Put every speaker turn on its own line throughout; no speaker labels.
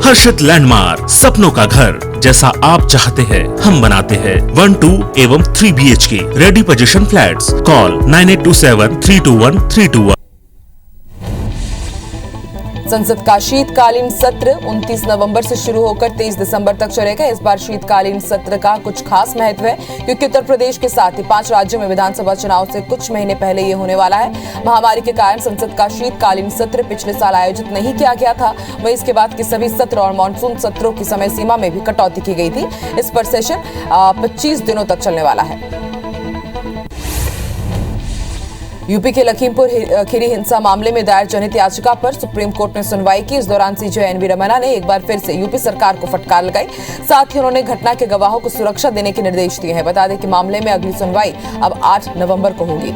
हर्षित landmark, सपनों का घर जैसा आप चाहते हैं हम बनाते हैं। 1, 2 एवं 3 BHK ready position flats. Call 9827321321।
संसद का शीतकालीन सत्र 29 नवंबर से शुरू होकर 23 दिसंबर तक चलेगा। इस बार शीतकालीन सत्र का कुछ खास महत्व है, क्योंकि उत्तर प्रदेश के साथ ही 5 राज्यों में विधानसभा चुनाव से कुछ महीने पहले ये होने वाला है। महामारी के कारण संसद का शीतकालीन सत्र पिछले साल आयोजित नहीं किया गया था। वहीं इसके बाद के सभी सत्र और मानसून सत्रों की समय सीमा में भी कटौती की गई थी। इस पर सेशन 25 दिनों तक चलने वाला है। यूपी के लखीमपुर खीरी हिंसा मामले में दायर जनहित याचिका पर सुप्रीम कोर्ट ने सुनवाई की। इस दौरान सीजे एनवी रमन्ना ने एक बार फिर से यूपी सरकार को फटकार लगाई। साथ ही उन्होंने घटना के गवाहों को सुरक्षा देने के निर्देश दिए हैं। बता दें कि मामले में अगली सुनवाई अब 8 नवंबर को होगी।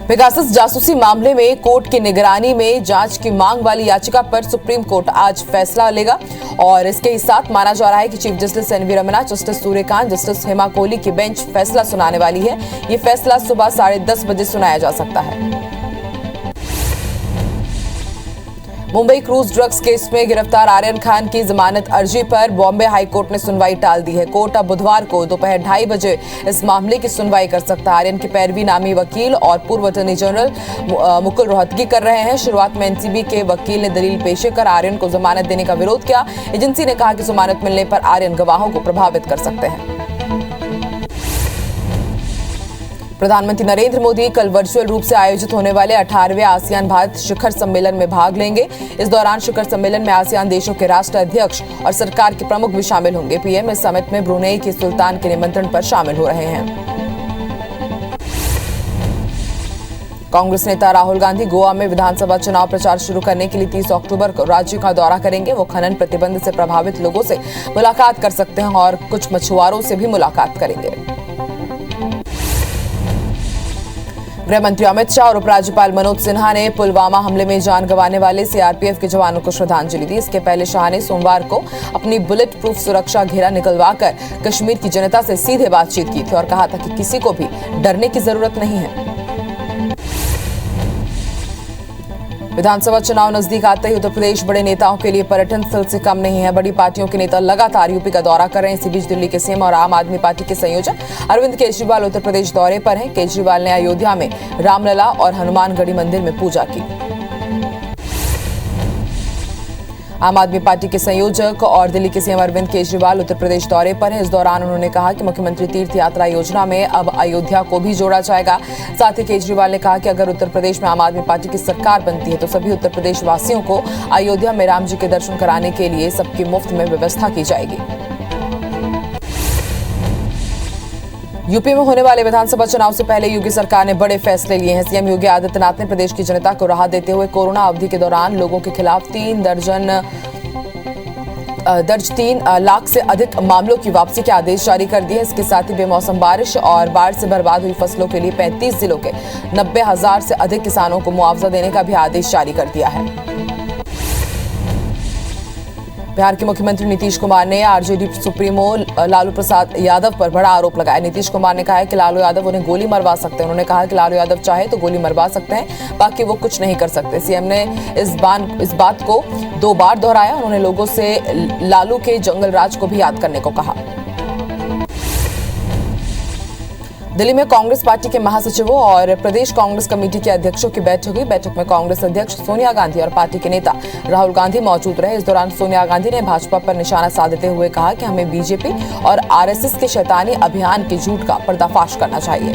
पेगासस जासूसी मामले में कोर्ट की निगरानी में जांच की मांग वाली याचिका पर सुप्रीम कोर्ट आज फैसला लेगा और इसके ही साथ माना जा रहा है कि chief justice NV Ramana, justice Suryakant, justice Hema Kohli की बेंच फैसला सुनाने वाली है। ये फैसला सुबह 10:30 बजे सुनाया जा सकता है। मुंबई क्रूज ड्रग्स केस में गिरफ्तार आर्यन खान की जमानत अर्जी पर बॉम्बे हाईकोर्ट ने सुनवाई टाल दी है। कोर्ट अब बुधवार को दोपहर 2:30 बजे इस मामले की सुनवाई कर सकता है। आर्यन की पैरवी नामी वकील और पूर्व अटॉर्नी जनरल मुकुल रोहतगी कर रहे हैं। शुरुआत में एनसीबी के वकील ने दलील पेश कर आर्यन को जमानत देने का विरोध किया। एजेंसी ने कहा कि जमानत मिलने पर आर्यन गवाहों को प्रभावित कर सकते हैं। प्रधानमंत्री नरेंद्र मोदी कल वर्चुअल रूप से आयोजित होने वाले 18वें आसियान भारत शिखर सम्मेलन में भाग लेंगे। इस दौरान शिखर सम्मेलन में आसियान देशों के राष्ट्र अध्यक्ष और सरकार के प्रमुख भी शामिल होंगे। पीएम इस समिट में ब्रुनेई के सुल्तान के निमंत्रण पर शामिल हो रहे हैं। कांग्रेस नेता राहुल गांधी गोवा में विधानसभा चुनाव प्रचार शुरू करने के लिए 30 अक्टूबर को राज्य का दौरा करेंगे। वो खनन प्रतिबंध से प्रभावित लोगों से मुलाकात कर सकते हैं और कुछ मछुआरों से भी मुलाकात करेंगे। गृह मंत्री अमित शाह और उपराज्यपाल मनोज सिन्हा ने पुलवामा हमले में जान गंवाने वाले सीआरपीएफ के जवानों को श्रद्धांजलि दी। इसके पहले शाह ने सोमवार को अपनी बुलेट प्रूफ सुरक्षा घेरा निकलवाकर कश्मीर की जनता से सीधे बातचीत की थी और कहा था कि किसी को भी डरने की जरूरत नहीं है। विधानसभा चुनाव नजदीक आते ही उत्तर प्रदेश बड़े नेताओं के लिए पर्यटन स्थल से कम नहीं है। बड़ी पार्टियों के नेता लगातार यूपी का दौरा कर रहे हैं। इसी बीच दिल्ली के सीएम और आम आदमी पार्टी के संयोजक अरविंद केजरीवाल उत्तर प्रदेश दौरे पर हैं। केजरीवाल ने अयोध्या में रामलला और हनुमानगढ़ी मंदिर में पूजा की। आम आदमी पार्टी के संयोजक और दिल्ली के सीएम अरविंद केजरीवाल उत्तर प्रदेश दौरे पर हैं। इस दौरान उन्होंने कहा कि मुख्यमंत्री तीर्थ यात्रा योजना में अब अयोध्या को भी जोड़ा जाएगा। साथ ही केजरीवाल ने कहा कि अगर उत्तर प्रदेश में आम आदमी पार्टी की सरकार बनती है तो सभी उत्तर प्रदेश वासियों को अयोध्या में राम जी के दर्शन कराने के लिए सबकी मुफ्त में व्यवस्था की जाएगी। यूपी में होने वाले विधानसभा चुनाव से पहले योगी सरकार ने बड़े फैसले लिए हैं। सीएम योगी आदित्यनाथ ने प्रदेश की जनता को राहत देते हुए कोरोना अवधि के दौरान लोगों के खिलाफ 3 लाख से अधिक मामलों की वापसी के आदेश जारी कर दिए। इसके साथ ही बेमौसम बारिश और बाढ़ से बर्बाद हुई फसलों के लिए 35 जिलों के 90,000 से अधिक किसानों को मुआवजा देने का भी आदेश जारी कर दिया है। बिहार के मुख्यमंत्री नीतीश कुमार ने आरजेडी सुप्रीमो लालू प्रसाद यादव पर बड़ा आरोप लगाया। नीतीश कुमार ने कहा है कि लालू यादव उन्हें गोली मरवा सकते हैं। उन्होंने कहा कि लालू यादव चाहे तो गोली मरवा सकते हैं, बाकी वो कुछ नहीं कर सकते। सीएम ने इस बात को 2 बार दोहराया। उन्होंने लोगों से लालू के जंगल राज को भी याद करने को कहा। दिल्ली में कांग्रेस पार्टी के महासचिवों और प्रदेश कांग्रेस कमेटी के अध्यक्षों की बैठक हुई। बैठक में कांग्रेस अध्यक्ष सोनिया गांधी और पार्टी के नेता राहुल गांधी मौजूद रहे। इस दौरान सोनिया गांधी ने भाजपा पर निशाना साधते हुए कहा कि हमें बीजेपी और आरएसएस के शैतानी अभियान के झूठ का पर्दाफाश करना चाहिए।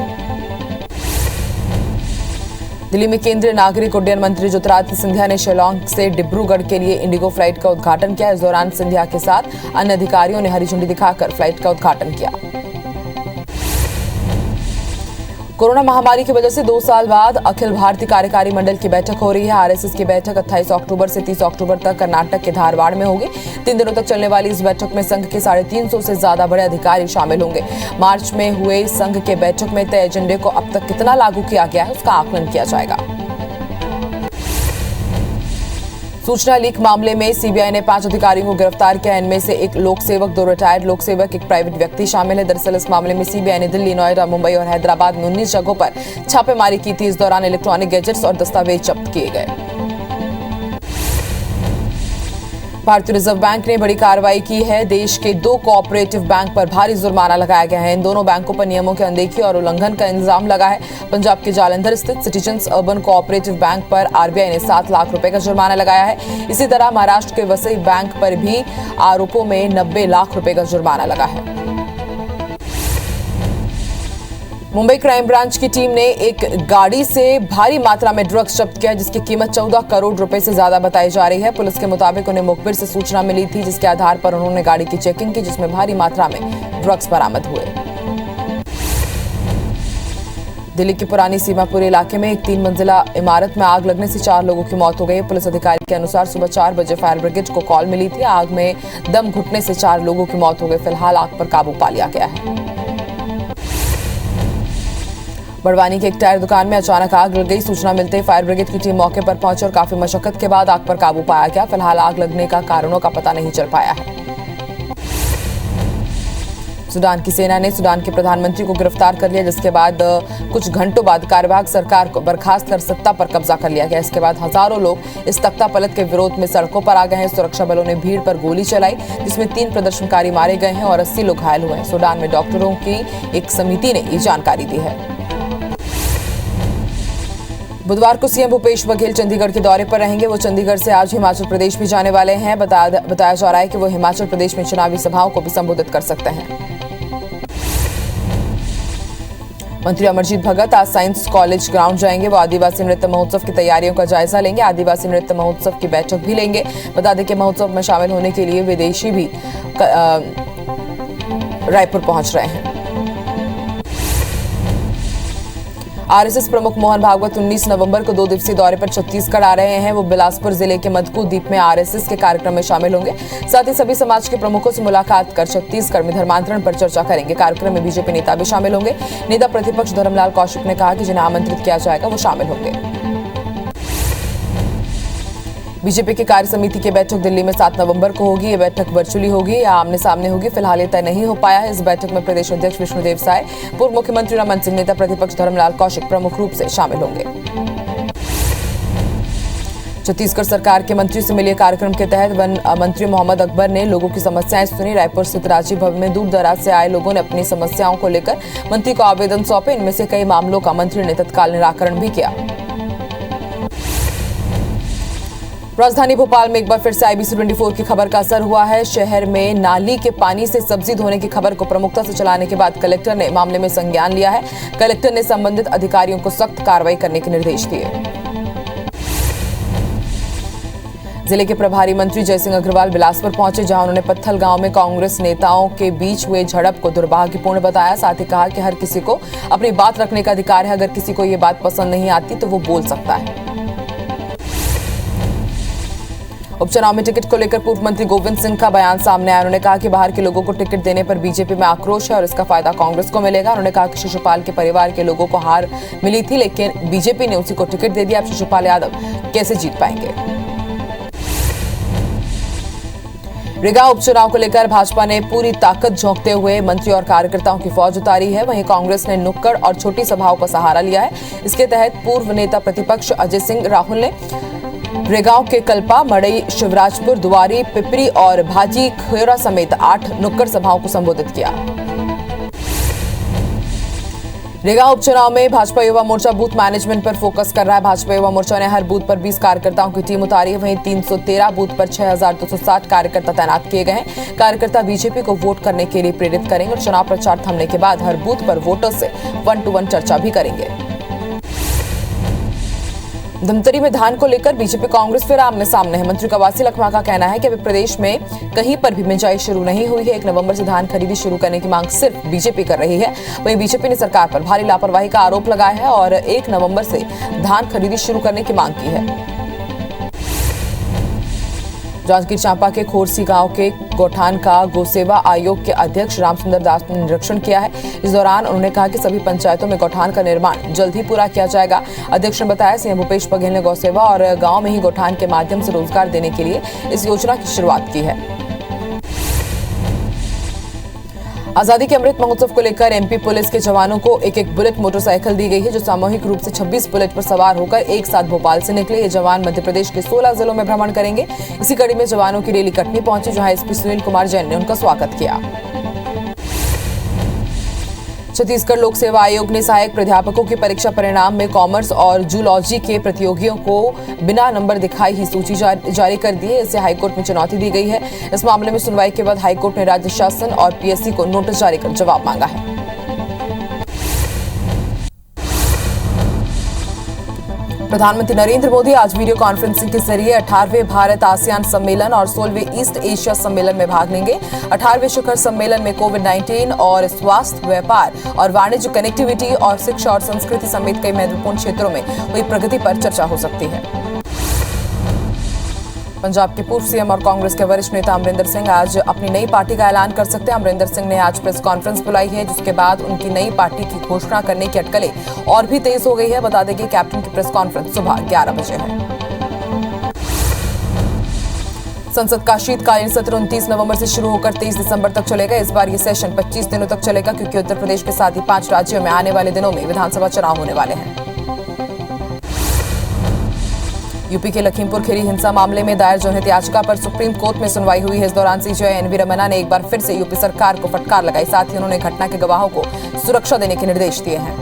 दिल्ली में केंद्रीय नागरिक उड्डयन मंत्री ज्योतिरादित्य सिंधिया ने शिलांग से डिब्रूगढ़ के लिए इंडिगो फ्लाइट का उद्घाटन किया। इस दौरान सिंधिया के साथ अन्य अधिकारियों ने हरी झंडी दिखाकर फ्लाइट का उद्घाटन किया। कोरोना महामारी की वजह से 2 साल बाद अखिल भारतीय कार्यकारी मंडल की बैठक हो रही है। आरएसएस की बैठक 28 अक्टूबर से 30 अक्टूबर तक कर्नाटक के धारवाड़ में होगी। 3 दिनों तक चलने वाली इस बैठक में संघ के 350 से ज्यादा बड़े अधिकारी शामिल होंगे। मार्च में हुए संघ के बैठक में तय एजेंडे को अब तक कितना लागू किया गया है उसका आकलन किया जाएगा। सूचना लीक मामले में सीबीआई ने 5 अधिकारियों को गिरफ्तार किया। इनमें से एक लोक सेवक, 2 रिटायर्ड लोक सेवक, एक प्राइवेट व्यक्ति शामिल है। दरअसल इस मामले में सीबीआई ने दिल्ली, नोएडा, मुंबई और हैदराबाद में 19 जगहों पर छापेमारी की थी। इस दौरान इलेक्ट्रॉनिक गैजेट्स और दस्तावेज जब्त किए गए। भारतीय रिजर्व बैंक ने बड़ी कार्रवाई की है। देश के 2 कोऑपरेटिव बैंक पर भारी जुर्माना लगाया गया है। इन दोनों बैंकों पर नियमों की अनदेखी और उल्लंघन का इल्जाम लगा है। पंजाब के जालंधर स्थित सिटीजन्स अर्बन कोऑपरेटिव बैंक पर आरबीआई ने 7 लाख रुपए का जुर्माना लगाया है। इसी तरह महाराष्ट्र के वसई बैंक पर भी आरोपों में 90 लाख रुपए का जुर्माना लगा है। मुंबई क्राइम ब्रांच की टीम ने एक गाड़ी से भारी मात्रा में ड्रग्स जब्त किया, जिसकी कीमत 14 करोड़ रुपए से ज्यादा बताई जा रही है। पुलिस के मुताबिक उन्हें मुखबिर से सूचना मिली थी, जिसके आधार पर उन्होंने गाड़ी की चेकिंग की, जिसमें भारी मात्रा में ड्रग्स बरामद हुए। दिल्ली के पुरानी सीमापुर इलाके में एक 3 मंजिला इमारत में आग लगने से 4 लोगों की मौत हो गई। पुलिस अधिकारी के अनुसार सुबह 4 बजे फायर ब्रिगेड को कॉल मिली थी। आग में दम घुटने से 4 लोगों की मौत हो गई। फिलहाल आग पर काबू पा लिया गया है। बड़वानी की एक टायर दुकान में अचानक आग लग गई। सूचना मिलते ही फायर ब्रिगेड की टीम मौके पर पहुंची और काफी मशक्कत के बाद आग पर काबू पाया गया। फिलहाल आग लगने का कारणों का पता नहीं चल पाया है। सूडान की सेना ने सूडान के प्रधानमंत्री को गिरफ्तार कर लिया, जिसके बाद कुछ घंटों बाद कार्यवाहक सरकार को बर्खास्त कर सत्ता पर कब्जा कर लिया गया। इसके बाद हजारों लोग इस तख्तापलट के विरोध में सड़कों पर आ गए हैं। सुरक्षा बलों ने भीड़ पर गोली चलाई, जिसमें 3 प्रदर्शनकारी मारे गए हैं और 80 लोग घायल हुए हैं। सूडान में डॉक्टरों की एक समिति ने ये जानकारी दी है। बुधवार को सीएम भूपेश बघेल चंडीगढ़ के दौरे पर रहेंगे। वो चंडीगढ़ से आज हिमाचल प्रदेश भी जाने वाले हैं। बताया जा रहा है कि वो हिमाचल प्रदेश में चुनावी सभाओं को भी संबोधित कर सकते हैं। मंत्री अमरजीत भगत आज साइंस कॉलेज ग्राउंड जाएंगे। वो आदिवासी नृत्य महोत्सव की तैयारियों का जायजा लेंगे। आदिवासी नृत्य महोत्सव की बैठक भी लेंगे। बता दें कि महोत्सव में शामिल होने के लिए विदेशी भी रायपुर पहुंच रहे हैं। आरएसएस प्रमुख मोहन भागवत 19 नवंबर को 2 दिवसीय दौरे पर छत्तीसगढ़ आ रहे हैं। वो बिलासपुर जिले के मधकू द्वीप में आरएसएस के कार्यक्रम में शामिल होंगे। साथ ही सभी समाज के प्रमुखों से मुलाकात कर छत्तीसगढ़ में धर्मांतरण पर चर्चा करेंगे। कार्यक्रम में बीजेपी नेता भी शामिल होंगे। नेता प्रतिपक्ष धर्मलाल कौशिक ने कहा कि जिन्हें आमंत्रित किया जाएगा वो शामिल होंगे। बीजेपी की कार्य समिति की बैठक दिल्ली में 7 नवंबर को होगी। ये बैठक वर्चुअली होगी या आमने सामने होगी, फिलहाल ये तय नहीं हो पाया है। इस बैठक में प्रदेश अध्यक्ष विष्णुदेव साय, पूर्व मुख्यमंत्री रमन सिंह, नेता प्रतिपक्ष धर्मलाल कौशिक प्रमुख रूप से शामिल होंगे। छत्तीसगढ़ सरकार के मंत्री से मिलिए कार्यक्रम के तहत वन मंत्री मोहम्मद अकबर ने लोगों की समस्याएं सुनी। रायपुर स्थित राजीव भवन में दूर दराज से आए लोगों ने अपनी समस्याओं को लेकर मंत्री को आवेदन सौंपे। इनमें से कई मामलों का मंत्री ने तत्काल निराकरण भी किया। राजधानी भोपाल में एक बार फिर से IBC 24 की खबर का असर हुआ है। शहर में नाली के पानी से सब्जी धोने की खबर को प्रमुखता से चलाने के बाद कलेक्टर ने मामले में संज्ञान लिया है। कलेक्टर ने संबंधित अधिकारियों को सख्त कार्रवाई करने के निर्देश दिए। जिले के प्रभारी मंत्री जयसिंह अग्रवाल बिलासपुर पहुंचे, जहां उन्होंने पत्थल गांव में कांग्रेस नेताओं के बीच हुए झड़प को दुर्भाग्यपूर्ण बताया। साथ ही कहा कि हर किसी को अपनी बात रखने का अधिकार है। अगर किसी को ये बात पसंद नहीं आती तो वो बोल सकता है। उपचुनाव में टिकट को लेकर पूर्व मंत्री गोविंद सिंह का बयान सामने आया। उन्होंने कहा कि बाहर के लोगों को टिकट देने पर बीजेपी में आक्रोश है और इसका फायदा कांग्रेस को मिलेगा। उन्होंने कहा कि शिशुपाल के परिवार के लोगों को हार मिली थी, लेकिन बीजेपी ने उसी को टिकट दे दिया। अब शिशुपाल यादव कैसे जीत पाएंगे। रिगा उपचुनाव को लेकर भाजपा ने पूरी ताकत झोंकते हुए मंत्री और कार्यकर्ताओं की फौज उतारी है। वहीं कांग्रेस ने नुक्कड़ और छोटी सभाओं का सहारा लिया है। इसके तहत पूर्व नेता प्रतिपक्ष अजय सिंह राहुल ने रेगांव के कल्पा, मड़ई, शिवराजपुर, दुआरी, पिपरी और भाजी खेरा समेत 8 नुक्कड़ सभाओं को संबोधित किया। रेगांव उपचुनाव में भाजपा युवा मोर्चा बूथ मैनेजमेंट पर फोकस कर रहा है। भाजपा युवा मोर्चा ने हर बूथ पर 20 कार्यकर्ताओं की टीम उतारी है। वहीं 313 बूथ पर 6260 कार्यकर्ता तैनात किए गए हैं। कार्यकर्ता बीजेपी को वोट करने के लिए प्रेरित करेंगे और चुनाव प्रचार थमने के बाद हर बूथ पर वोटर्स से 1-to-1 चर्चा भी करेंगे। धमतरी में धान को लेकर बीजेपी कांग्रेस फिर आमने सामने है। मंत्री कवासी लखमा का कहना है कि अभी प्रदेश में कहीं पर भी बिजाई शुरू नहीं हुई है। 1 नवंबर से धान खरीदी शुरू करने की मांग सिर्फ बीजेपी कर रही है। वहीं बीजेपी ने सरकार पर भारी लापरवाही का आरोप लगाया है और 1 नवंबर से धान खरीदी शुरू करने की मांग की है। जांजगीर चांपा के खोरसी गांव के गौठान का गौसेवा आयोग के अध्यक्ष रामसुंदर दास ने निरीक्षण किया है। इस दौरान उन्होंने कहा कि सभी पंचायतों में गौठान का निर्माण जल्द ही पूरा किया जाएगा। अध्यक्ष ने बताया सीएम भूपेश बघेल ने गौसेवा और गांव में ही गौठान के माध्यम से रोजगार देने के लिए इस योजना की शुरुआत की है। आजादी के अमृत महोत्सव को लेकर एमपी पुलिस के जवानों को एक बुलेट मोटरसाइकिल दी गई है, जो सामूहिक रूप से 26 बुलेट पर सवार होकर एक साथ भोपाल से निकले। ये जवान मध्य प्रदेश के 16 जिलों में भ्रमण करेंगे। इसी कड़ी में जवानों की रैली कटनी पहुंची, जहां एसपी सुनील कुमार जैन ने उनका स्वागत किया। छत्तीसगढ़ लोक सेवा आयोग ने सहायक प्राध्यापकों की परीक्षा परिणाम में कॉमर्स और जूलॉजी के प्रतियोगियों को बिना नंबर दिखाई ही सूची जारी कर दी है। इससे हाईकोर्ट में चुनौती दी गई है। इस मामले में सुनवाई के बाद हाईकोर्ट ने राज्य शासन और पीएससी को नोटिस जारी कर जवाब मांगा है। प्रधानमंत्री नरेंद्र मोदी आज वीडियो कॉन्फ्रेंसिंग के जरिए 18वें भारत आसियान सम्मेलन और 16वें ईस्ट एशिया सम्मेलन में भाग लेंगे। 18वें शिखर सम्मेलन में कोविड-19 और स्वास्थ्य, व्यापार और वाणिज्य, कनेक्टिविटी और शिक्षा और संस्कृति समेत कई महत्वपूर्ण क्षेत्रों में हुई प्रगति पर चर्चा हो सकती है। पंजाब के पूर्व सीएम और कांग्रेस के वरिष्ठ नेता अमरिंदर सिंह आज अपनी नई पार्टी का ऐलान कर सकते हैं। अमरिंदर सिंह ने आज प्रेस कॉन्फ्रेंस बुलाई है, जिसके बाद उनकी नई पार्टी की घोषणा करने की अटकलें और भी तेज हो गई है। बता दें कि कैप्टन की प्रेस कॉन्फ्रेंस सुबह 11 बजे है। संसद का शीतकालीन सत्र 29 नवंबर से शुरू होकर 23 दिसंबर तक चलेगा। इस बार ये सेशन 25 दिनों तक चलेगा, क्योंकि उत्तर प्रदेश के साथ ही 5 राज्यों में आने वाले दिनों में विधानसभा चुनाव होने वाले हैं। यूपी के लखीमपुर खीरी हिंसा मामले में दायर जनहित याचिका पर सुप्रीम कोर्ट में सुनवाई हुई है। इस दौरान सीजेआई एनवी रमन्ना ने एक बार फिर से यूपी सरकार को फटकार लगाई। साथ ही उन्होंने घटना के गवाहों को सुरक्षा देने के निर्देश दिए हैं।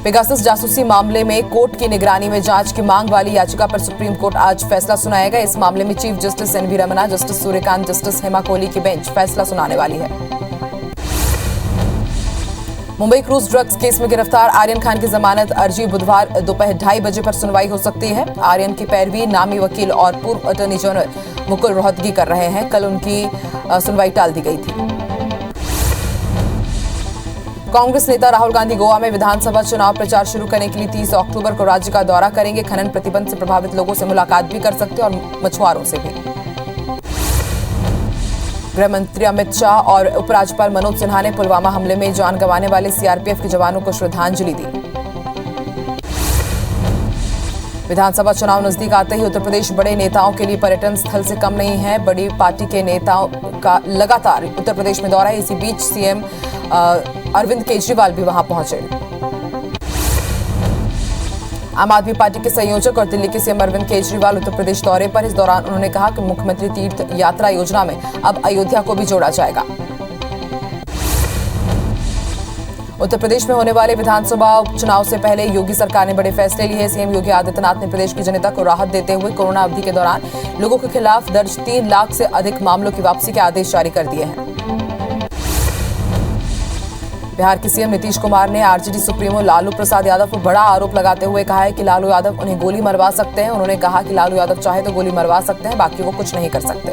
पेगासस जासूसी मामले में कोर्ट की निगरानी में जांच की मांग वाली याचिका पर सुप्रीम कोर्ट आज फैसला सुनाएगा। इस मामले में chief justice NV Ramana, justice Suryakant, justice Hema Kohli की बेंच फैसला सुनाने वाली है। मुंबई क्रूज ड्रग्स केस में गिरफ्तार आर्यन खान की जमानत अर्जी बुधवार दोपहर 2:30 बजे पर सुनवाई हो सकती है। आर्यन की पैरवी नामी वकील और पूर्व अटॉर्नी जनरल मुकुल रोहतगी कर रहे हैं। कल उनकी सुनवाई टाल दी गई थी। कांग्रेस नेता राहुल गांधी गोवा में विधानसभा चुनाव प्रचार शुरू करने के लिए 30 अक्टूबर को राज्य का दौरा करेंगे। खनन प्रतिबंध से प्रभावित लोगों से मुलाकात भी कर सकते हैं और मछुआरों से भी। गृह मंत्री अमित शाह और उपराज्यपाल मनोज सिन्हा ने पुलवामा हमले में जान गंवाने वाले सीआरपीएफ के जवानों को श्रद्धांजलि दी। विधानसभा चुनाव नजदीक आते ही उत्तर प्रदेश बड़े नेताओं के लिए पर्यटन स्थल से कम नहीं है। बड़ी पार्टी के नेताओं का लगातार उत्तर प्रदेश में दौरा है। इसी बीच सीएम अरविंद केजरीवाल भी वहां पहुंचे। आम आदमी पार्टी के संयोजक और दिल्ली के सीएम अरविंद केजरीवाल उत्तर प्रदेश दौरे पर। इस दौरान उन्होंने कहा कि मुख्यमंत्री तीर्थ यात्रा योजना में अब अयोध्या को भी जोड़ा जाएगा। उत्तर प्रदेश में होने वाले विधानसभा उपचुनाव से पहले योगी सरकार ने बड़े फैसले लिए हैं। सीएम योगी आदित्यनाथ ने प्रदेश की जनता को राहत देते हुए कोरोना अवधि के दौरान लोगों के खिलाफ दर्ज 3 लाख से अधिक मामलों की वापसी के आदेश जारी कर दिए हैं। बिहार के सीएम नीतीश कुमार ने आरजेडी सुप्रीमो लालू प्रसाद यादव पर बड़ा आरोप लगाते हुए कहा है कि लालू यादव उन्हें गोली मरवा सकते हैं। उन्होंने कहा कि लालू यादव चाहे तो गोली मरवा सकते हैं, बाकी वो कुछ नहीं कर सकते।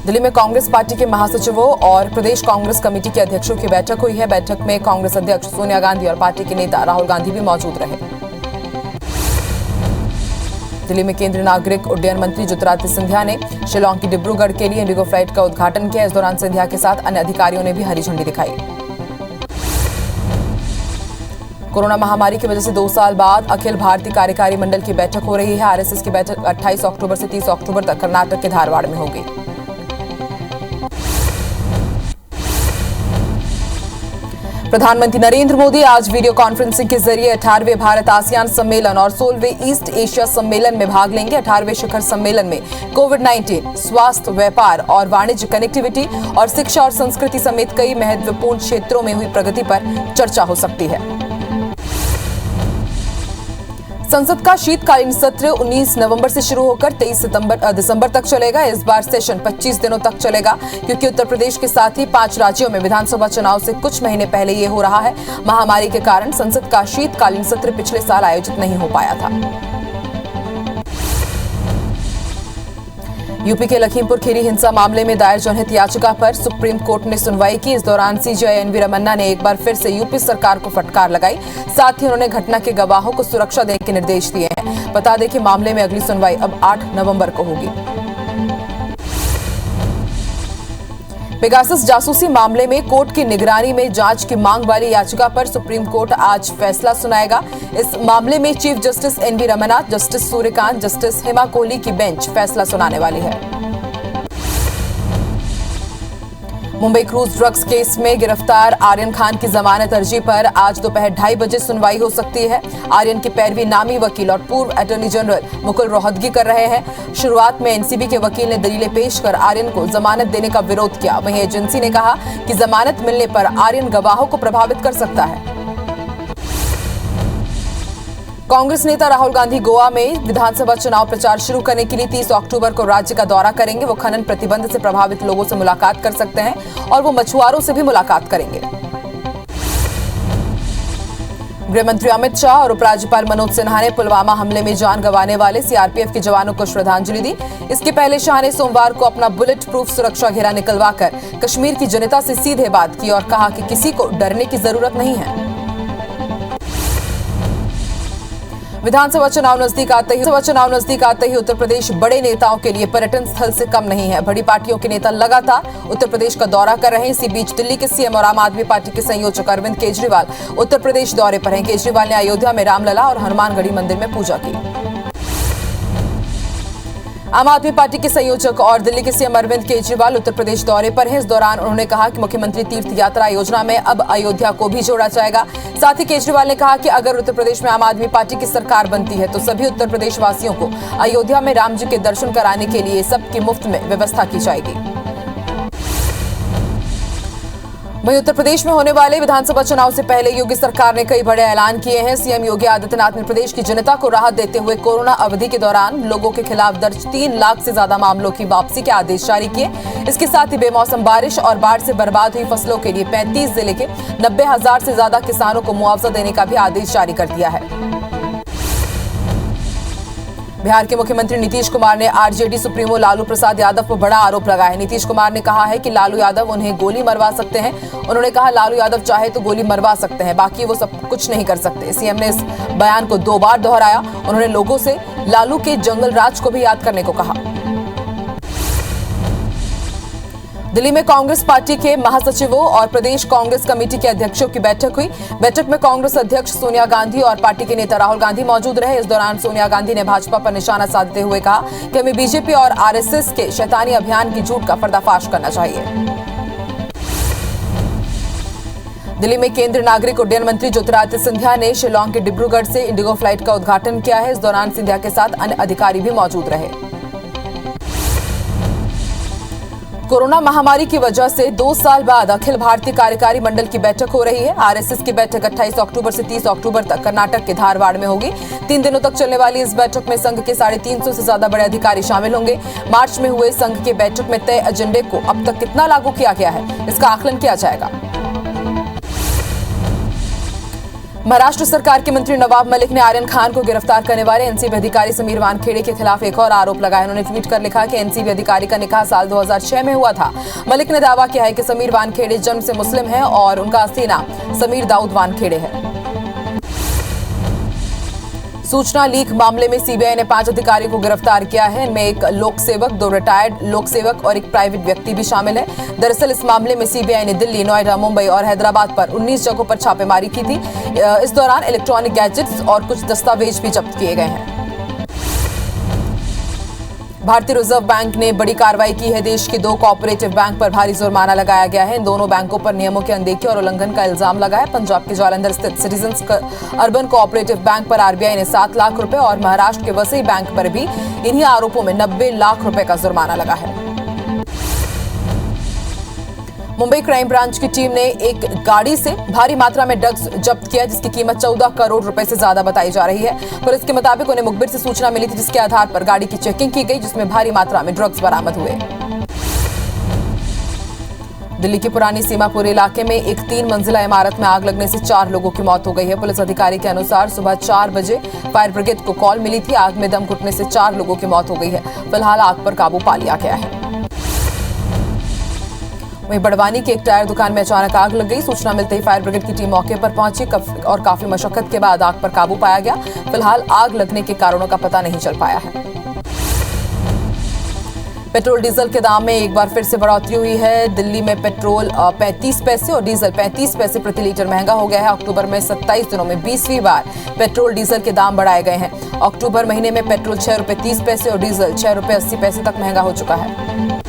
दिल्ली में कांग्रेस पार्टी के महासचिवों और प्रदेश कांग्रेस कमेटी के अध्यक्षों की बैठक हुई है। बैठक में कांग्रेस अध्यक्ष सोनिया गांधी और पार्टी के नेता राहुल गांधी भी मौजूद रहे। दिल्ली में केंद्रीय नागरिक उड्डयन मंत्री ज्योतिरादित्य सिंधिया ने शिलांग की डिब्रूगढ़ के लिए इंडिगो फ्लाइट का उद्घाटन किया। इस दौरान सिंधिया के साथ अन्य अधिकारियों ने भी हरी झंडी दिखाई। कोरोना महामारी की वजह से 2 साल बाद अखिल भारतीय कार्यकारी मंडल की बैठक हो रही है। आरएसएस की बैठक 28 अक्टूबर से 30 अक्टूबर तक कर्नाटक के धारवाड़ में होगी। प्रधानमंत्री नरेंद्र मोदी आज वीडियो कॉन्फ्रेंसिंग के जरिए 18वें भारत आसियान सम्मेलन और 16वें ईस्ट एशिया सम्मेलन में भाग लेंगे। 18वें शिखर सम्मेलन में कोविड-19, स्वास्थ्य, व्यापार और वाणिज्य, कनेक्टिविटी और शिक्षा और संस्कृति समेत कई महत्वपूर्ण क्षेत्रों में हुई प्रगति पर चर्चा हो सकती है। संसद का शीतकालीन सत्र 19 नवंबर से शुरू होकर 23 दिसंबर तक चलेगा। इस बार सेशन 25 दिनों तक चलेगा, क्योंकि उत्तर प्रदेश के साथ ही 5 राज्यों में विधानसभा चुनाव से कुछ महीने पहले ये हो रहा है। महामारी के कारण संसद का शीतकालीन सत्र पिछले साल आयोजित नहीं हो पाया था। यूपी के लखीमपुर खीरी हिंसा मामले में दायर जनहित याचिका पर सुप्रीम कोर्ट ने सुनवाई की। इस दौरान सीजेआई एनवी रमन्ना ने एक बार फिर से यूपी सरकार को फटकार लगाई। साथ ही उन्होंने घटना के गवाहों को सुरक्षा देने के निर्देश दिए हैं। बता दें कि मामले में अगली सुनवाई अब 8 नवंबर को होगी। पेगासस जासूसी मामले में कोर्ट की निगरानी में जांच की मांग वाली याचिका पर सुप्रीम कोर्ट आज फैसला सुनाएगा। इस मामले में chief justice NV Ramana, justice Suryakant, justice Hema Kohli की बेंच फैसला सुनाने वाली है। मुंबई क्रूज ड्रग्स केस में गिरफ्तार आर्यन खान की जमानत अर्जी पर आज दोपहर 2:30 बजे सुनवाई हो सकती है। आर्यन की पैरवी नामी वकील और पूर्व अटॉर्नी जनरल मुकुल रोहतगी कर रहे हैं। शुरुआत में एनसीबी के वकील ने दलीलें पेश कर आर्यन को जमानत देने का विरोध किया। वहीं एजेंसी ने कहा कि जमानत मिलने पर आर्यन गवाहों को प्रभावित कर सकता है। कांग्रेस नेता राहुल गांधी गोवा में विधानसभा चुनाव प्रचार शुरू करने के लिए 30 अक्टूबर को राज्य का दौरा करेंगे। वो खनन प्रतिबंध से प्रभावित लोगों से मुलाकात कर सकते हैं और वो मछुआरों से भी मुलाकात करेंगे। गृह मंत्री अमित शाह और उपराज्यपाल मनोज सिन्हा ने पुलवामा हमले में जान गंवाने वाले सीआरपीएफ के जवानों को श्रद्धांजलि दी। इसके पहले शाह ने सोमवार को अपना बुलेट प्रूफ सुरक्षा घेरा निकलवाकर कश्मीर की जनता से सीधे बात की और कहा कि किसी को डरने की जरूरत नहीं है। विधानसभा चुनाव नजदीक आते ही उत्तर प्रदेश बड़े नेताओं के लिए पर्यटन स्थल से कम नहीं है। बड़ी पार्टियों के नेता लगातार उत्तर प्रदेश का दौरा कर रहे हैं। इसी बीच दिल्ली के सीएम और आम आदमी पार्टी के संयोजक अरविंद केजरीवाल उत्तर प्रदेश दौरे पर हैं। केजरीवाल ने अयोध्या में रामलला और हनुमानगढ़ी मंदिर में पूजा की। आम आदमी पार्टी के संयोजक और दिल्ली के सीएम अरविंद केजरीवाल उत्तर प्रदेश दौरे पर हैं। इस दौरान उन्होंने कहा कि मुख्यमंत्री तीर्थ यात्रा योजना में अब अयोध्या को भी जोड़ा जाएगा। साथ ही केजरीवाल ने कहा कि अगर उत्तर प्रदेश में आम आदमी पार्टी की सरकार बनती है तो सभी उत्तर प्रदेश वासियों को अयोध्या में राम जी के दर्शन कराने के लिए सबकी मुफ्त में व्यवस्था की जाएगी। वहीं उत्तर प्रदेश में होने वाले विधानसभा चुनाव से पहले योगी सरकार ने कई बड़े ऐलान किए हैं। सीएम योगी आदित्यनाथ ने प्रदेश की जनता को राहत देते हुए कोरोना अवधि के दौरान लोगों के खिलाफ दर्ज 3 लाख से ज्यादा मामलों की वापसी के आदेश जारी किए। इसके साथ ही बेमौसम बारिश और बाढ़ से बर्बाद हुई फसलों के लिए 35 जिले के 90,000 से ज्यादा किसानों को मुआवजा देने का भी आदेश जारी कर दिया है। बिहार के मुख्यमंत्री नीतीश कुमार ने आरजेडी सुप्रीमो लालू प्रसाद यादव पर बड़ा आरोप लगाया है। नीतीश कुमार ने कहा है कि लालू यादव उन्हें गोली मरवा सकते हैं। उन्होंने कहा लालू यादव चाहे तो गोली मरवा सकते हैं, बाकी वो सब कुछ नहीं कर सकते। सीएम ने इस बयान को 2 बार दोहराया। उन्होंने लोगों से लालू के जंगल राज को भी याद करने को कहा। दिल्ली में कांग्रेस पार्टी के महासचिवों और प्रदेश कांग्रेस कमेटी के अध्यक्षों की बैठक हुई। बैठक में कांग्रेस अध्यक्ष सोनिया गांधी और पार्टी के नेता राहुल गांधी मौजूद रहे। इस दौरान सोनिया गांधी ने भाजपा पर निशाना साधते हुए कहा कि हमें बीजेपी और आरएसएस के शैतानी अभियान की झूठ का पर्दाफाश करना चाहिए। दिल्ली में केंद्रीय नागरिक उड्डयन मंत्री ज्योतिरादित्य सिंधिया ने शिलांग के डिब्रूगढ़ से इंडिगो फ्लाइट का उद्घाटन किया है। इस दौरान सिंधिया के साथ अन्य अधिकारी भी मौजूद रहे। कोरोना महामारी की वजह से 2 साल बाद अखिल भारतीय कार्यकारी मंडल की बैठक हो रही है। आरएसएस की बैठक 28 अक्टूबर से 30 अक्टूबर तक कर्नाटक के धारवाड़ में होगी। 3 दिनों तक चलने वाली इस बैठक में संघ के 350 से ज्यादा बड़े अधिकारी शामिल होंगे। मार्च में हुए संघ की बैठक में तय एजेंडे को अब तक कितना लागू किया गया है, इसका आकलन किया जाएगा। महाराष्ट्र सरकार के मंत्री नवाब मलिक ने आर्यन खान को गिरफ्तार करने वाले एनसीबी अधिकारी समीर वानखेड़े के खिलाफ एक और आरोप लगाया। उन्होंने ट्वीट कर लिखा कि एनसीबी अधिकारी का निकाह साल 2006 में हुआ था। मलिक ने दावा किया है कि समीर वानखेड़े जन्म से मुस्लिम है और उनका असली नाम समीर दाऊद वानखेड़े है। सूचना लीक मामले में सीबीआई ने 5 अधिकारियों को गिरफ्तार किया है। इनमें एक लोक सेवक, 2 रिटायर्ड लोक सेवक और एक प्राइवेट व्यक्ति भी शामिल है। दरअसल इस मामले में सीबीआई ने दिल्ली, नोएडा, मुंबई और हैदराबाद पर 19 जगहों पर छापेमारी की थी। इस दौरान इलेक्ट्रॉनिक गैजेट्स और कुछ दस्तावेज भी जब्त किए गए हैं। भारतीय रिजर्व बैंक ने बड़ी कार्रवाई की है। देश के 2 कोऑपरेटिव बैंक पर भारी जुर्माना लगाया गया है। इन दोनों बैंकों पर नियमों की अनदेखी और उल्लंघन का इल्जाम लगा है। पंजाब के जालंधर स्थित सिटीजंस अर्बन कोऑपरेटिव बैंक पर आरबीआई ने 7 लाख रुपए और महाराष्ट्र के वसई बैंक पर भी इन्हीं आरोपों में 90 लाख रुपए का जुर्माना लगा है। मुंबई क्राइम ब्रांच की टीम ने एक गाड़ी से भारी मात्रा में ड्रग्स जब्त किया, जिसकी कीमत 14 करोड़ रुपए से ज्यादा बताई जा रही है। पुलिस के मुताबिक उन्हें मुखबिर से सूचना मिली थी, जिसके आधार पर गाड़ी की चेकिंग की गई, जिसमें भारी मात्रा में ड्रग्स बरामद हुए। दिल्ली के पुरानी सीमापुर इलाके में एक 3 मंजिला इमारत में आग लगने से 4 लोगों की मौत हो गई है। पुलिस अधिकारी के अनुसार सुबह 4 बजे फायर ब्रिगेड को कॉल मिली थी। आग में दम घुटने से 4 लोगों की मौत हो गई है। फिलहाल आग पर काबू पा लिया गया है। वहीं बड़वानी की एक टायर दुकान में अचानक आग लग गई। सूचना मिलते ही फायर ब्रिगेड की टीम मौके पर पहुंची और काफी मशक्कत के बाद आग पर काबू पाया गया। फिलहाल आग लगने के कारणों का पता नहीं चल पाया है। पेट्रोल डीजल के दाम में एक बार फिर से बढ़ोतरी हुई है। दिल्ली में पेट्रोल 35 पैसे और डीजल 35 पैसे प्रति लीटर महंगा हो गया है। अक्टूबर में 27 दिनों में 20वीं बार पेट्रोल डीजल के दाम बढ़ाए गए हैं। अक्टूबर महीने में पेट्रोल 6 रुपए 30 पैसे और डीजल 6 रुपए 80 पैसे तक महंगा हो चुका है।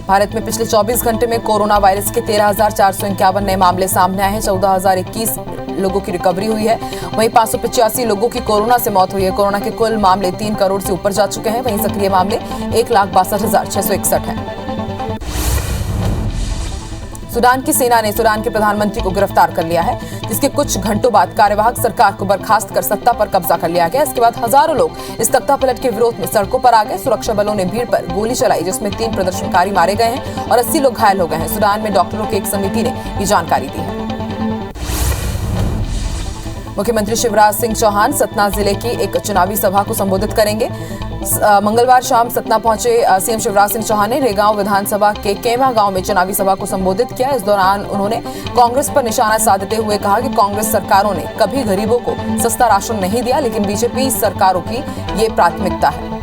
भारत में पिछले 24 घंटे में कोरोना वायरस के 13,451 नए मामले सामने आए हैं। 14,021 लोगों की रिकवरी हुई है। वहीं 585 लोगों की कोरोना से मौत हुई है। कोरोना के कुल मामले 3 करोड़ से ऊपर जा चुके हैं। वहीं सक्रिय मामले 1,62,661 हैं। सूडान की सेना ने सूडान के प्रधानमंत्री को गिरफ्तार कर लिया है, जिसके कुछ घंटों बाद कार्यवाहक सरकार को बर्खास्त कर सत्ता पर कब्जा कर लिया गया। इसके बाद हजारों लोग इस तख्तापलट के विरोध में सड़कों पर आ गए। सुरक्षा बलों ने भीड़ पर गोली चलाई, जिसमें 3 प्रदर्शनकारी मारे गए हैं और 80 लोग घायल हो गए हैं। सूडान में डॉक्टरों की एक समिति ने ये जानकारी दी है। मुख्यमंत्री शिवराज सिंह चौहान सतना जिले की एक चुनावी सभा को संबोधित करेंगे। मंगलवार शाम सतना पहुंचे सीएम शिवराज सिंह चौहान ने रेगांव विधानसभा के केमा गांव में चुनावी सभा को संबोधित किया। इस दौरान उन्होंने कांग्रेस पर निशाना साधते हुए कहा कि कांग्रेस सरकारों ने कभी गरीबों को सस्ता राशन नहीं दिया, लेकिन बीजेपी सरकारों की ये प्राथमिकता है।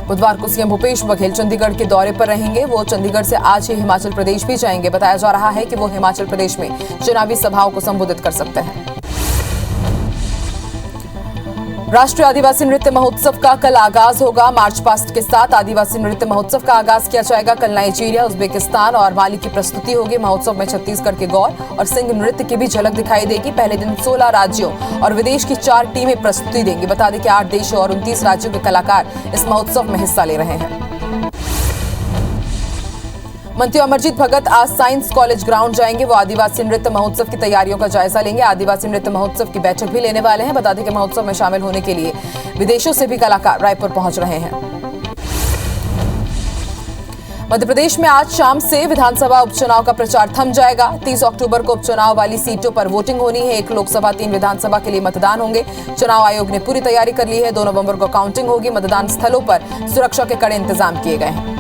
बुधवार को सीएम भूपेश बघेल चंडीगढ़ के दौरे पर रहेंगे। वो चंडीगढ़ से आज ही हिमाचल प्रदेश भी जाएंगे। बताया जा रहा है कि वो हिमाचल प्रदेश में चुनावी सभाओं को संबोधित कर सकते हैं। राष्ट्रीय आदिवासी नृत्य महोत्सव का कल आगाज होगा। मार्च पास्ट के साथ आदिवासी नृत्य महोत्सव का आगाज किया जाएगा। कल नाइजीरिया, उज्बेकिस्तान और माली की प्रस्तुति होगी। महोत्सव में छत्तीसगढ़ के गौर और सिंह नृत्य की भी झलक दिखाई देगी। पहले दिन 16 राज्यों और विदेश की 4 टीमें प्रस्तुति देंगी। बता दें कि 8 देशों और 29 राज्यों के कलाकार इस महोत्सव में हिस्सा ले रहे हैं। मंत्री अमरजीत भगत आज साइंस कॉलेज ग्राउंड जाएंगे। वो आदिवासी नृत्य महोत्सव की तैयारियों का जायजा लेंगे। आदिवासी नृत्य महोत्सव की बैठक भी लेने वाले हैं। बता दें कि महोत्सव में शामिल होने के लिए विदेशों से भी कलाकार रायपुर पहुंच रहे हैं। मध्य प्रदेश में आज शाम से विधानसभा उपचुनाव का प्रचार थम जाएगा। 30 अक्टूबर को उपचुनाव वाली सीटों पर वोटिंग होनी है। 1 लोकसभा 3 विधानसभा के लिए मतदान होंगे। चुनाव आयोग ने पूरी तैयारी कर ली है। 2 नवंबर को काउंटिंग होगी। मतदान स्थलों पर सुरक्षा के कड़े इंतजाम किए गए हैं।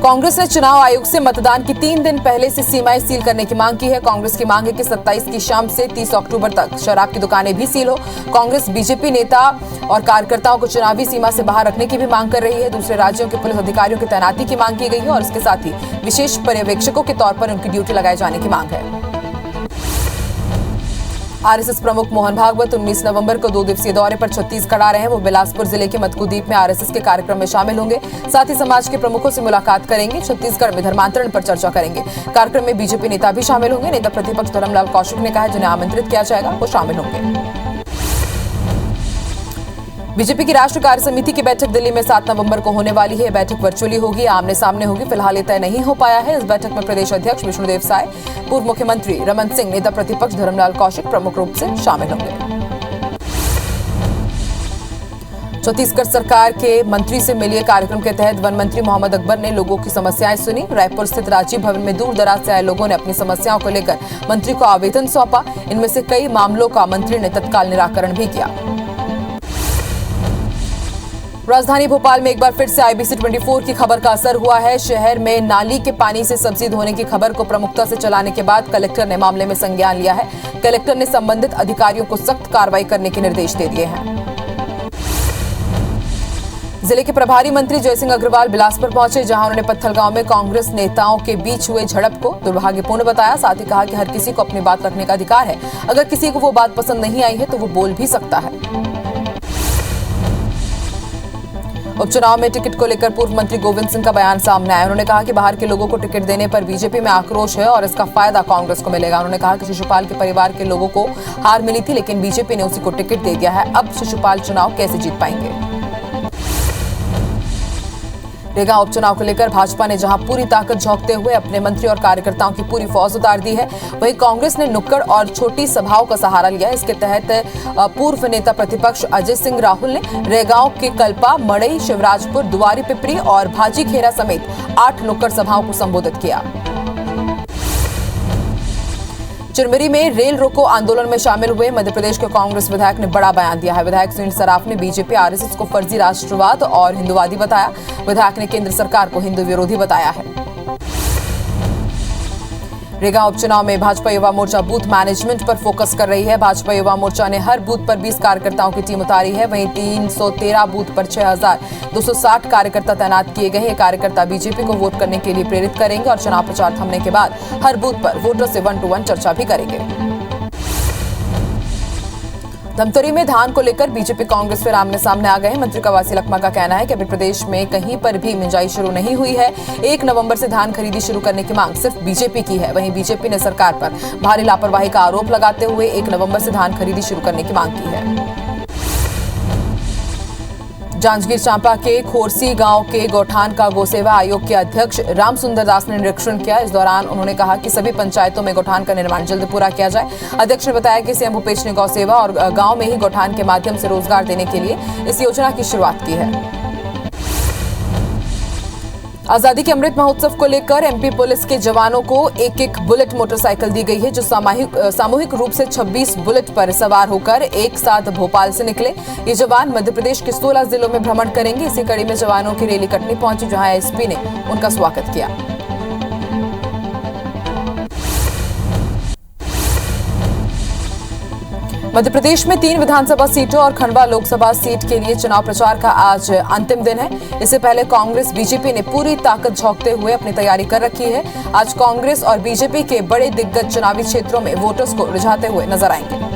कांग्रेस ने चुनाव आयोग से मतदान की 3 दिन पहले से सीमाएं सील करने की मांग की है। कांग्रेस की मांग है कि 27 की शाम से 30 अक्टूबर तक शराब की दुकानें भी सील हो। कांग्रेस बीजेपी नेता और कार्यकर्ताओं को चुनावी सीमा से बाहर रखने की भी मांग कर रही है। दूसरे राज्यों के पुलिस अधिकारियों की तैनाती की मांग की गई है और इसके साथ ही विशेष पर्यवेक्षकों के तौर पर उनकी ड्यूटी लगाए जाने की मांग है। आरएसएस प्रमुख मोहन भागवत 19 नवंबर को 2 दिवसीय दौरे पर छत्तीसगढ़ आ रहे हैं। वो बिलासपुर जिले के मतकुद्वीप में आरएसएस के कार्यक्रम में शामिल होंगे। साथ ही समाज के प्रमुखों से मुलाकात करेंगे। छत्तीसगढ़ में धर्मांतरण पर चर्चा करेंगे। कार्यक्रम में बीजेपी नेता भी शामिल होंगे। नेता प्रतिपक्ष धर्मलाल कौशिक ने कहा है जिन्हें आमंत्रित किया जाएगा वो शामिल होंगे। बीजेपी की राष्ट्रीय कार्य समिति की बैठक दिल्ली में 7 नवंबर को होने वाली है। बैठक वर्चुअली होगी, आमने सामने होगी। फिलहाल ये तय नहीं हो पाया है। इस बैठक में प्रदेश अध्यक्ष विष्णुदेव साय, पूर्व मुख्यमंत्री रमन सिंह, नेता प्रतिपक्ष धर्मलाल कौशिक प्रमुख रूप से शामिल होंगे। छत्तीसगढ़ सरकार के मंत्री से मिलिए कार्यक्रम के तहत वन मंत्री मोहम्मद अकबर ने लोगों की समस्याएं सुनी। रायपुर स्थित राजीव भवन में दूर दराज से आए लोगों ने अपनी समस्याओं को लेकर मंत्री को आवेदन सौंपा। इनमें से कई मामलों का मंत्री ने तत्काल निराकरण भी किया। राजधानी भोपाल में एक बार फिर से IBC 24 की खबर का असर हुआ है। शहर में नाली के पानी से सब्जी धोने की खबर को प्रमुखता से चलाने के बाद कलेक्टर ने मामले में संज्ञान लिया है। कलेक्टर ने संबंधित अधिकारियों को सख्त कार्रवाई करने के निर्देश दे दिए हैं। जिले के प्रभारी मंत्री जयसिंह अग्रवाल बिलासपुर पहुंचे, जहां उन्होंने पत्थलगांव में कांग्रेस नेताओं के बीच हुए झड़प को दुर्भाग्यपूर्ण बताया। साथ ही कहा कि हर किसी को अपनी बात रखने का अधिकार है। अगर किसी को वो बात पसंद नहीं आई है तो वो बोल भी सकता है। उपचुनाव में टिकट को लेकर पूर्व मंत्री गोविंद सिंह का बयान सामने आया। उन्होंने कहा कि बाहर के लोगों को टिकट देने पर बीजेपी में आक्रोश है और इसका फायदा कांग्रेस को मिलेगा। उन्होंने कहा कि शिशुपाल के परिवार के लोगों को हार मिली थी, लेकिन बीजेपी ने उसी को टिकट दे दिया है। अब शिशुपाल चुनाव कैसे जीत पाएंगे। रेगांव उपचुनाव को लेकर भाजपा ने जहां पूरी ताकत झोंकते हुए अपने मंत्री और कार्यकर्ताओं की पूरी फौज उतार दी है, वहीं कांग्रेस ने नुक्कड़ और छोटी सभाओं का सहारा लिया। इसके तहत पूर्व नेता प्रतिपक्ष अजय सिंह राहुल ने रेगांव के कल्पा, मड़ई, शिवराजपुर, दुआरी पिपरी और भाजी खेरा समेत 8 नुक्कड़ सभाओं को संबोधित किया। चिरमिरी में रेल रोको आंदोलन में शामिल हुए मध्य प्रदेश के कांग्रेस विधायक ने बड़ा बयान दिया है। विधायक सुनील सराफ ने बीजेपी आरएसएस को फर्जी राष्ट्रवाद और हिंदुवादी बताया। विधायक ने केंद्र सरकार को हिंदू विरोधी बताया है। रेगांव उपचुनाव में भाजपा युवा मोर्चा बूथ मैनेजमेंट पर फोकस कर रही है। भाजपा युवा मोर्चा ने हर बूथ पर 20 कार्यकर्ताओं की टीम उतारी है। वहीं 313 बूथ पर 6260 कार्यकर्ता तैनात किए गए हैं। कार्यकर्ता बीजेपी को वोट करने के लिए प्रेरित करेंगे और चुनाव प्रचार थमने के बाद हर बूथ पर वोटर से 1-to-1 चर्चा भी करेंगे। धमतरी में धान को लेकर बीजेपी कांग्रेस फिर आमने सामने आ गए हैं। मंत्री कवासी लखमा का कहना है कि अभी प्रदेश में कहीं पर भी मिंजाई शुरू नहीं हुई है। 1 नवंबर से धान खरीदी शुरू करने की मांग सिर्फ बीजेपी की है। वहीं बीजेपी ने सरकार पर भारी लापरवाही का आरोप लगाते हुए 1 नवंबर से धान खरीदी शुरू करने की मांग की है। जांजगीर चांपा के खोरसी गांव के गौठान का गौसेवा आयोग के अध्यक्ष राम सुंदर दास ने निरीक्षण किया। इस दौरान उन्होंने कहा कि सभी पंचायतों में गौठान का निर्माण जल्द पूरा किया जाए। अध्यक्ष ने बताया कि सीएम भूपेश ने गौसेवा और गांव में ही गौठान के माध्यम से रोजगार देने के लिए इस योजना की शुरुआत की है। आजादी के अमृत महोत्सव को लेकर एमपी पुलिस के जवानों को एक बुलेट मोटरसाइकिल दी गई है, जो सामूहिक रूप से 26 बुलेट पर सवार होकर एक साथ भोपाल से निकले। ये जवान मध्य प्रदेश के 16 जिलों में भ्रमण करेंगे। इसी कड़ी में जवानों की रैली कटनी पहुंची, जहां एसपी ने उनका स्वागत किया। मध्य प्रदेश में 3 विधानसभा सीटों और खंडवा लोकसभा सीट के लिए चुनाव प्रचार का आज अंतिम दिन है। इससे पहले कांग्रेस बीजेपी ने पूरी ताकत झोंकते हुए अपनी तैयारी कर रखी है। आज कांग्रेस और बीजेपी के बड़े दिग्गज चुनावी क्षेत्रों में वोटर्स को रिझाते हुए नजर आएंगे।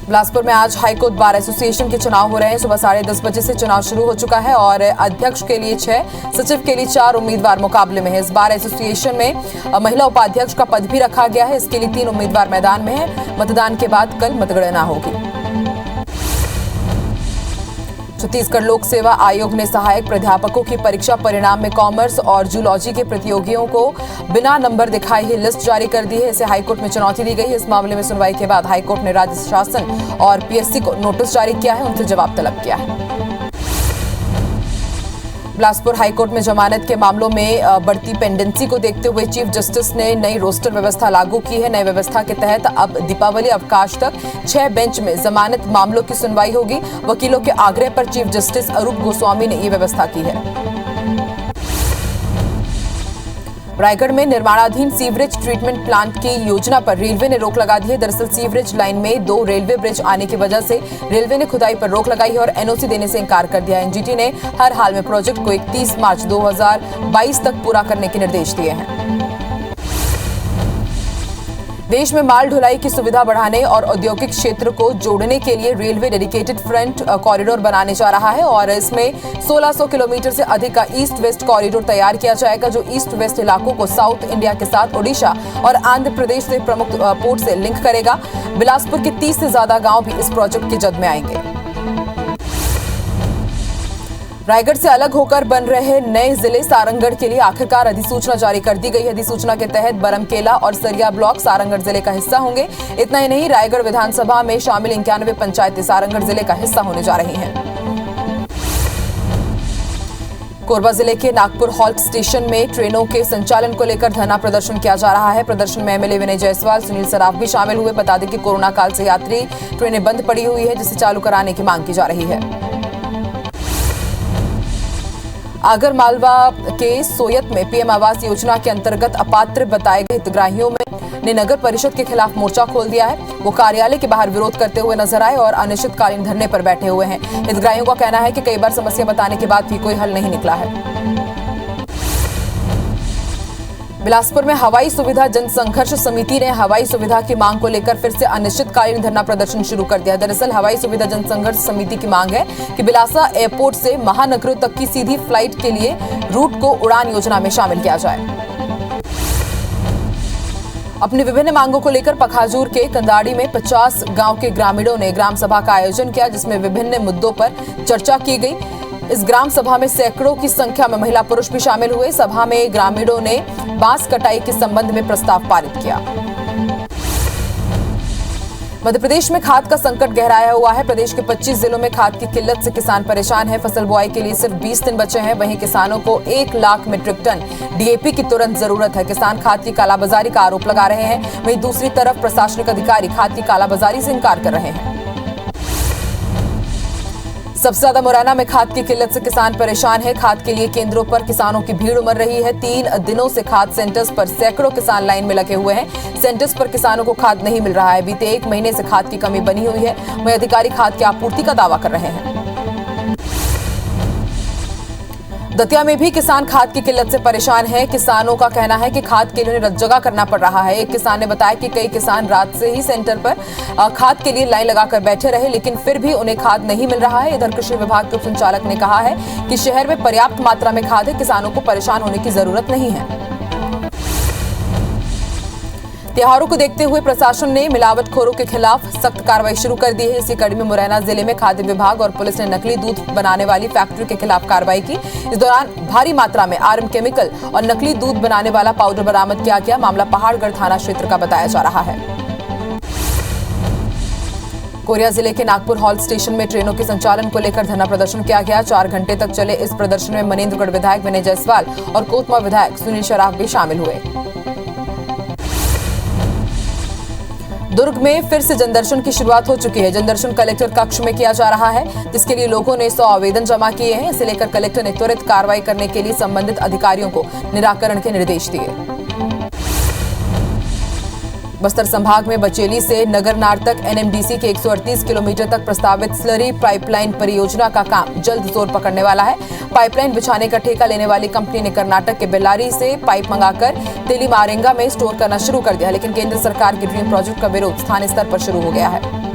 बिलासपुर में आज हाईकोर्ट बार एसोसिएशन के चुनाव हो रहे हैं। सुबह 10:30 बजे से चुनाव शुरू हो चुका है और अध्यक्ष के लिए 6, सचिव के लिए 4 उम्मीदवार मुकाबले में है। इस बार एसोसिएशन में महिला उपाध्यक्ष का पद भी रखा गया है। इसके लिए 3 उम्मीदवार मैदान में है। मतदान के बाद कल मतगणना होगी। छत्तीसगढ़ लोक सेवा आयोग ने सहायक प्राध्यापकों की परीक्षा परिणाम में कॉमर्स और जूलॉजी के प्रतियोगियों को बिना नंबर दिखाए ही लिस्ट जारी कर दी है। इसे हाईकोर्ट में चुनौती दी गई है। इस मामले में सुनवाई के बाद हाईकोर्ट ने राज्य शासन और पीएससी को नोटिस जारी किया है, उनसे जवाब तलब किया है। बिलासपुर हाईकोर्ट में जमानत के मामलों में बढ़ती पेंडेंसी को देखते हुए चीफ जस्टिस ने नई रोस्टर व्यवस्था लागू की है। नई व्यवस्था के तहत अब दीपावली अवकाश तक 6 बेंच में जमानत मामलों की सुनवाई होगी। वकीलों के आग्रह पर चीफ जस्टिस अरूप गोस्वामी ने ये व्यवस्था की है। रायगढ़ में निर्माणाधीन सीवरेज ट्रीटमेंट प्लांट की योजना पर रेलवे ने रोक लगा दी है। दरअसल सीवरेज लाइन में 2 रेलवे ब्रिज आने की वजह से रेलवे ने खुदाई पर रोक लगाई है और एनओसी देने से इंकार कर दिया है। एनजीटी ने हर हाल में प्रोजेक्ट को 31 मार्च 2022 तक पूरा करने के निर्देश दिए हैं। देश में माल ढुलाई की सुविधा बढ़ाने और औद्योगिक क्षेत्र को जोड़ने के लिए रेलवे डेडिकेटेड फ्रंट कॉरिडोर बनाने जा रहा है और इसमें 1600 किलोमीटर से अधिक का ईस्ट वेस्ट कॉरिडोर तैयार किया जाएगा, जो ईस्ट वेस्ट इलाकों को साउथ इंडिया के साथ ओडिशा और आंध्र प्रदेश से प्रमुख पोर्ट से लिंक करेगा। बिलासपुर के 30 से ज्यादा गांव भी इस प्रोजेक्ट के जद में आएंगे। रायगढ़ से अलग होकर बन रहे नए जिले सारंगढ़ के लिए आखिरकार अधिसूचना जारी कर दी गई है। अधिसूचना के तहत बरमकेला और सरिया ब्लॉक सारंगढ़ जिले का हिस्सा होंगे। इतना ही नहीं, रायगढ़ विधानसभा में शामिल 91 पंचायतें सारंगढ़ जिले का हिस्सा होने जा रही हैं। कोरबा जिले के नागपुर हॉल्ट स्टेशन में ट्रेनों के संचालन को लेकर धरना प्रदर्शन किया जा रहा है। प्रदर्शन में एमएलए विनय जायसवाल, सुनील सराफ भी शामिल हुए। बता दें कि कोरोना काल से यात्री ट्रेनें बंद पड़ी हुई है, जिसे चालू कराने की मांग की जा रही है। आगर मालवा के सोयत में पीएम आवास योजना के अंतर्गत अपात्र बताए गए हितग्राहियों ने नगर परिषद के खिलाफ मोर्चा खोल दिया है। वो कार्यालय के बाहर विरोध करते हुए नजर आए और अनिश्चितकालीन धरने पर बैठे हुए हैं। हितग्राहियों का कहना है कि कई बार समस्या बताने के बाद भी कोई हल नहीं निकला है। बिलासपुर में हवाई सुविधा जनसंघर्ष समिति ने हवाई सुविधा की मांग को लेकर फिर से अनिश्चितकालीन धरना प्रदर्शन शुरू कर दिया। दरअसल हवाई सुविधा जनसंघर्ष समिति की मांग है कि बिलासा एयरपोर्ट से महानगरों तक की सीधी फ्लाइट के लिए रूट को उड़ान योजना में शामिल किया जाए। अपनी विभिन्न मांगों को लेकर पखाजूर के कंदाड़ी में 50 गांव के ग्रामीणों ने ग्राम सभा का आयोजन किया, जिसमें विभिन्न मुद्दों पर चर्चा की गई। इस ग्राम सभा में सैकड़ों की संख्या में महिला पुरुष भी शामिल हुए। सभा में ग्रामीणों ने बांस कटाई के संबंध में प्रस्ताव पारित किया। मध्य प्रदेश में खाद का संकट गहराया हुआ है। प्रदेश के 25 जिलों में खाद की किल्लत से किसान परेशान है। फसल बुआई के लिए सिर्फ 20 दिन बचे हैं। वहीं किसानों को 1 लाख मीट्रिक टन डीएपी की तुरंत जरूरत है। किसान खाद की कालाबाजारी का आरोप लगा रहे हैं। वहीं दूसरी तरफ प्रशासनिक अधिकारी खाद की कालाबाजारी से इंकार कर रहे हैं। सबसे ज्यादा मुरैना में खाद की किल्लत से किसान परेशान है। खाद के लिए केंद्रों पर किसानों की भीड़ उमड़ रही है। 3 दिनों से खाद सेंटर्स पर सैकड़ों किसान लाइन में लगे हुए हैं। सेंटर्स पर किसानों को खाद नहीं मिल रहा है। बीते 1 महीने से खाद की कमी बनी हुई है। वहीं अधिकारी खाद की आपूर्ति का दावा कर रहे हैं। दतिया में भी किसान खाद की किल्लत से परेशान हैं। किसानों का कहना है कि खाद के लिए उन्हें रतजगा करना पड़ रहा है। एक किसान ने बताया कि कई किसान रात से ही सेंटर पर खाद के लिए लाइन लगाकर बैठे रहे, लेकिन फिर भी उन्हें खाद नहीं मिल रहा है। इधर कृषि विभाग के उप संचालक ने कहा है कि शहर में पर्याप्त मात्रा में खाद है, किसानों को परेशान होने की जरूरत नहीं है। त्योहारों को देखते हुए प्रशासन ने मिलावटखोरों के खिलाफ सख्त कार्रवाई शुरू कर दी है। इसी कड़ी में मुरैना जिले में खाद्य विभाग और पुलिस ने नकली दूध बनाने वाली फैक्ट्री के खिलाफ कार्रवाई की। इस दौरान भारी मात्रा में आरएम केमिकल और नकली दूध बनाने वाला पाउडर बरामद किया गया। मामला पहाड़गढ़ थाना क्षेत्र का बताया जा रहा है। कोरिया जिले के नागपुर हॉल्ट स्टेशन में ट्रेनों के संचालन को लेकर धरना प्रदर्शन किया गया। 4 घंटे तक चले इस प्रदर्शन में मनेन्द्रगढ़ विधायक विनय जायसवाल और कोतमा विधायक सुनील शराफ भी शामिल हुए। दुर्ग में फिर से जनदर्शन की शुरुआत हो चुकी है। जनदर्शन कलेक्टर कक्ष में किया जा रहा है, जिसके लिए लोगों ने 100 आवेदन जमा किए हैं। इसे लेकर कलेक्टर ने त्वरित कार्रवाई करने के लिए संबंधित अधिकारियों को निराकरण के निर्देश दिए। बस्तर संभाग में बचेली से नगरनार तक एनएमडीसी के 138 किलोमीटर तक प्रस्तावित स्लरी पाइपलाइन परियोजना का काम जल्द जोर पकड़ने वाला है। पाइपलाइन बिछाने का ठेका लेने वाली कंपनी ने कर्नाटक के बेल्लारी से पाइप मंगाकर तेली मारेंगा में स्टोर करना शुरू कर दिया, लेकिन केंद्र सरकार के ड्रीम प्रोजेक्ट का विरोध स्थानीय स्तर पर शुरू हो गया है।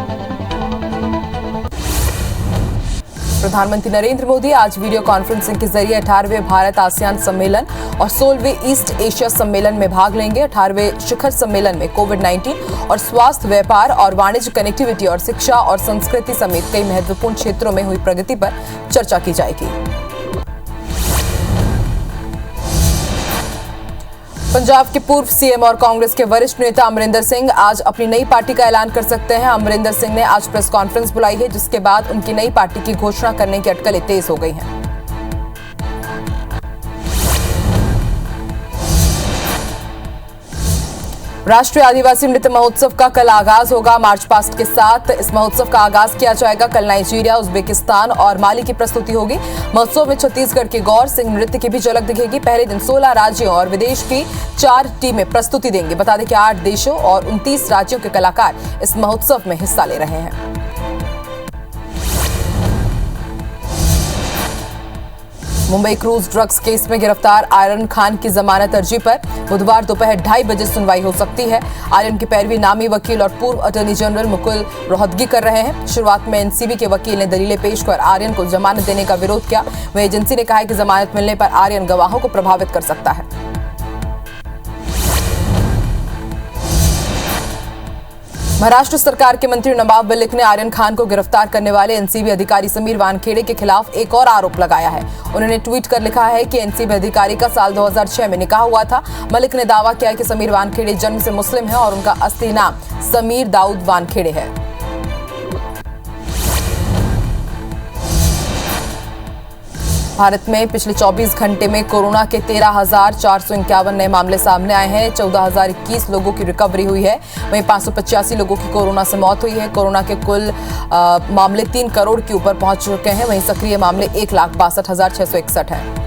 प्रधानमंत्री नरेंद्र मोदी आज वीडियो कॉन्फ्रेंसिंग के जरिए 18वें भारत आसियान सम्मेलन और 16वें ईस्ट एशिया सम्मेलन में भाग लेंगे। 18वें शिखर सम्मेलन में कोविड-19 और स्वास्थ्य, व्यापार और वाणिज्य, कनेक्टिविटी और शिक्षा और संस्कृति समेत कई महत्वपूर्ण क्षेत्रों में हुई प्रगति पर चर्चा की जाएगी। पंजाब के पूर्व सीएम और कांग्रेस के वरिष्ठ नेता अमरिंदर सिंह आज अपनी नई पार्टी का ऐलान कर सकते हैं। अमरिंदर सिंह ने आज प्रेस कॉन्फ्रेंस बुलाई है, जिसके बाद उनकी नई पार्टी की घोषणा करने की अटकलें तेज हो गई हैं। राष्ट्रीय आदिवासी नृत्य महोत्सव का कल आगाज होगा। मार्च पास्ट के साथ इस महोत्सव का आगाज किया जाएगा। कल नाइजीरिया, उज्बेकिस्तान और माली की प्रस्तुति होगी। महोत्सव में छत्तीसगढ़ के गौर सिंह नृत्य की भी झलक दिखेगी। पहले दिन 16 राज्यों और विदेश की 4 टीमें प्रस्तुति देंगी। बता दें कि 8 देशों और 29 राज्यों के कलाकार इस महोत्सव में हिस्सा ले रहे हैं। मुंबई क्रूज ड्रग्स केस में गिरफ्तार आर्यन खान की जमानत अर्जी पर बुधवार दोपहर 2:30 बजे सुनवाई हो सकती है। आर्यन की पैरवी नामी वकील और पूर्व अटॉर्नी जनरल मुकुल रोहतगी कर रहे हैं। शुरुआत में एनसीबी के वकील ने दलीलें पेश कर आर्यन को जमानत देने का विरोध किया। वहीं एजेंसी ने कहा है कि जमानत मिलने पर आर्यन गवाहों को प्रभावित कर सकता है। महाराष्ट्र सरकार के मंत्री नवाब मलिक ने आर्यन खान को गिरफ्तार करने वाले एनसीबी अधिकारी समीर वानखेड़े के खिलाफ एक और आरोप लगाया है। उन्होंने ट्वीट कर लिखा है कि एनसीबी अधिकारी का साल 2006 में निकाह हुआ था। मलिक ने दावा किया कि समीर वानखेड़े जन्म से मुस्लिम है और उनका असली नाम समीर दाऊद वानखेड़े है। भारत में पिछले 24 घंटे में कोरोना के 13,451 नए मामले सामने आए हैं। 14,021 लोगों की रिकवरी हुई है। वहीं 585 लोगों की कोरोना से मौत हुई है। कोरोना के कुल मामले 3 करोड़ के ऊपर पहुंच चुके हैं। वहीं सक्रिय मामले 1,62,661 हैं।